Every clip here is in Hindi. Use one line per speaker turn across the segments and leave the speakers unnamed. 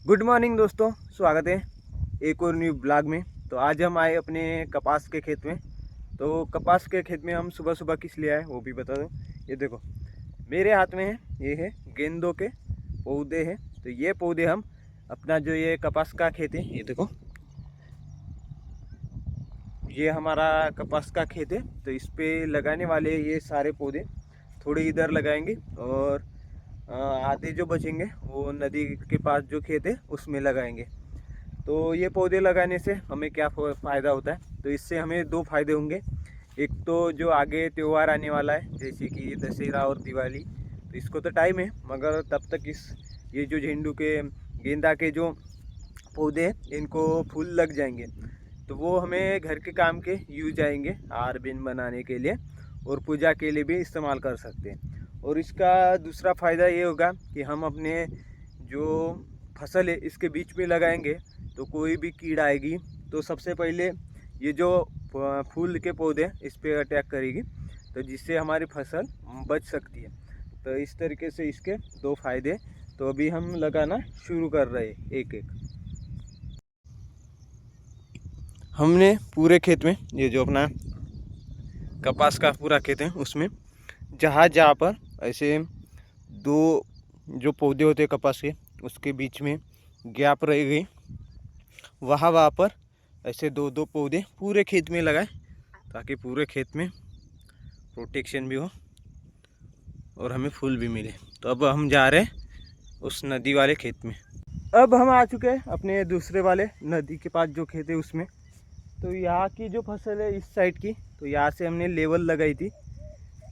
गुड मॉर्निंग दोस्तों, स्वागत है एक और न्यू ब्लॉग में। तो आज हम आए अपने कपास के खेत में। तो कपास के खेत में हम सुबह सुबह किस लिए आए वो भी बता दूं। ये देखो मेरे हाथ में है, ये है गेंदों के पौधे हैं। तो ये पौधे हम अपना जो ये कपास का खेत है, ये देखो ये हमारा कपास का खेत है। तो इस पे लगाने वाले ये सारे पौधे थोड़े इधर लगाएंगे और आधे जो बचेंगे वो नदी के पास जो खेत है उसमें लगाएंगे। तो ये पौधे लगाने से हमें क्या फ़ायदा होता है, तो इससे हमें दो फायदे होंगे। एक तो जो आगे त्यौहार आने वाला है जैसे कि दशहरा और दिवाली, तो इसको तो टाइम है, मगर तब तक ये जो झेंडू के गेंदा के जो पौधे हैं इनको फूल लग जाएंगे। तो वो हमें घर के काम के यूज आएंगे, हार बिन बनाने के लिए और पूजा के लिए भी इस्तेमाल कर सकते हैं। और इसका दूसरा फ़ायदा ये होगा कि हम अपने जो फसल है इसके बीच में लगाएंगे तो कोई भी कीड़ा आएगी तो सबसे पहले ये जो फूल के पौधे इस पर अटैक करेगी, तो जिससे हमारी फसल बच सकती है। तो इस तरीके से इसके दो फायदे। तो अभी हम लगाना शुरू कर रहे हैं एक एक। हमने पूरे खेत में, ये जो अपना कपास का पूरा खेत है उसमें जहाँ जहाँ पर ऐसे दो जो पौधे होते हैं कपास के उसके बीच में गैप रह गई, वहाँ पर ऐसे दो दो पौधे पूरे खेत में लगाए ताकि पूरे खेत में प्रोटेक्शन भी हो और हमें फूल भी मिले। तो अब हम जा रहे हैं उस नदी वाले खेत में। अब हम आ चुके हैं अपने दूसरे वाले नदी के पास जो खेत है उसमें। तो यहाँ की जो फसल है इस साइड की, तो यहाँ से हमने लेवल लगाई थी,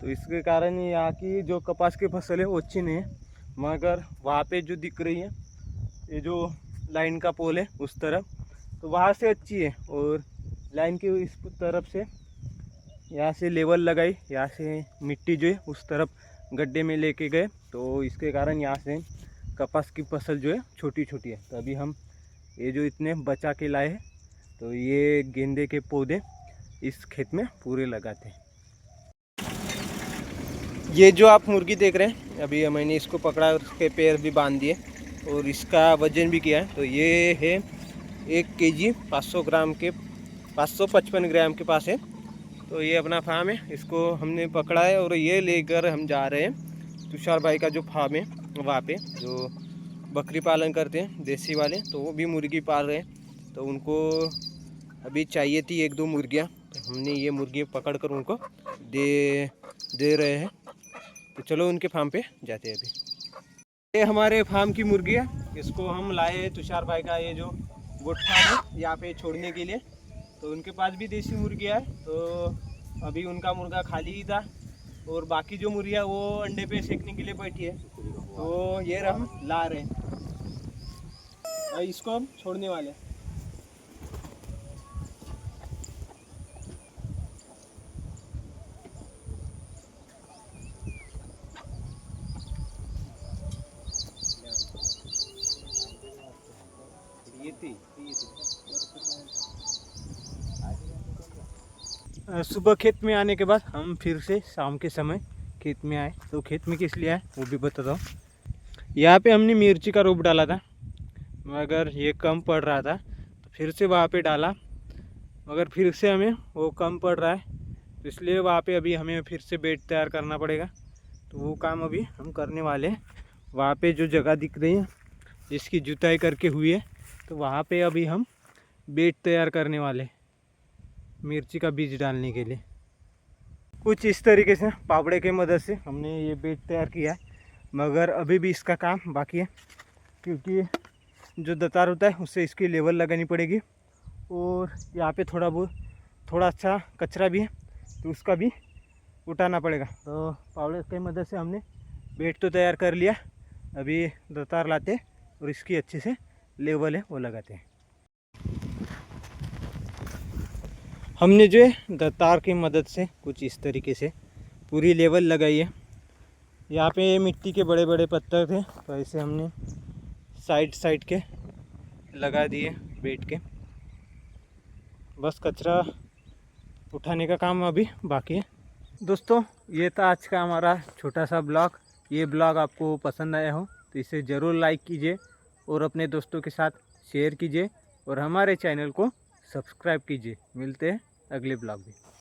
तो इसके कारण यहाँ की जो कपास की फसल है वो अच्छी नहीं है। मगर वहाँ पे जो दिख रही है ये जो लाइन का पोल है उस तरफ, तो वहाँ से अच्छी है। और लाइन की इस तरफ से यहाँ से लेवल लगाई, यहाँ से मिट्टी जो है उस तरफ गड्ढे में लेके गए, तो इसके कारण यहाँ से कपास की फसल जो है छोटी छोटी है। तो अभी हम ये जो इतने बचा के लाए हैं, तो ये गेंदे के पौधे इस खेत में पूरे लगाते हैं। ये जो आप मुर्गी देख रहे हैं, अभी मैंने इसको पकड़ा और उसके पैर भी बांध दिए और इसका वजन भी किया है। तो ये है 1 केजी 500 ग्राम के 555 ग्राम के पास है। तो ये अपना फार्म है, इसको हमने पकड़ा है और ये लेकर हम जा रहे हैं तुषार भाई का जो फार्म है वहाँ पे, जो बकरी पालन करते हैं देसी वाले, तो वो भी मुर्गी पाल रहे हैं। तो उनको अभी चाहिए थी 1-2 मुर्गियाँ, तो हमने ये मुर्गी पकड़ कर उनको दे रहे हैं। तो चलो उनके फार्म पे जाते हैं। अभी ये हमारे फार्म की मुर्गी है, इसको हम लाए तुषार भाई का ये जो गोट फार्म है यहाँ पे छोड़ने के लिए। तो उनके पास भी देसी मुर्गियाँ है, तो अभी उनका मुर्गा खाली ही था और बाकी जो मुर्गियाँ वो अंडे पे सेकने के लिए बैठी है। तो ये हम ला रहे हैं, इसको हम छोड़ने वाले हैं। सुबह खेत में आने के बाद हम फिर से शाम के समय खेत में आए। तो खेत में किस लिए आए वो भी बताता हूँ। यहाँ पे हमने मिर्ची का रोप डाला था, मगर ये कम पड़ रहा था तो फिर से वहाँ पे डाला, मगर फिर से हमें वो कम पड़ रहा है, तो इसलिए वहाँ पे अभी हमें फिर से बेड तैयार करना पड़ेगा। तो वो काम अभी हम करने वाले हैं। वहाँ पे जो जगह दिख रही है जिसकी जुताई करके हुई है, तो वहाँ पे अभी हम बेड तैयार करने वाले मिर्ची का बीज डालने के लिए। कुछ इस तरीके से पावड़े की मदद से हमने ये बेड तैयार किया है, मगर अभी भी इसका काम बाकी है, क्योंकि जो दतार होता है उससे इसकी लेवल लगानी पड़ेगी। और यहाँ पे थोड़ा अच्छा कचरा भी है, तो उसका भी उठाना पड़ेगा। तो पावड़े की मदद से हमने बेड तो तैयार कर लिया, अभी दतार लाते और इसकी अच्छे से लेवल है वो लगाते हैं। हमने जो है दतार की मदद से कुछ इस तरीके से पूरी लेवल लगाई है। यहाँ पे मिट्टी के बड़े बड़े पत्थर थे, तो ऐसे हमने साइड के लगा दिए बेड के। बस कचरा उठाने का काम अभी बाकी है। दोस्तों ये था आज का हमारा छोटा सा ब्लॉग। ये ब्लॉग आपको पसंद आया हो तो इसे ज़रूर लाइक कीजिए और अपने दोस्तों के साथ शेयर कीजिए और हमारे चैनल को सब्सक्राइब कीजिए। मिलते हैं अगले ब्लॉग में।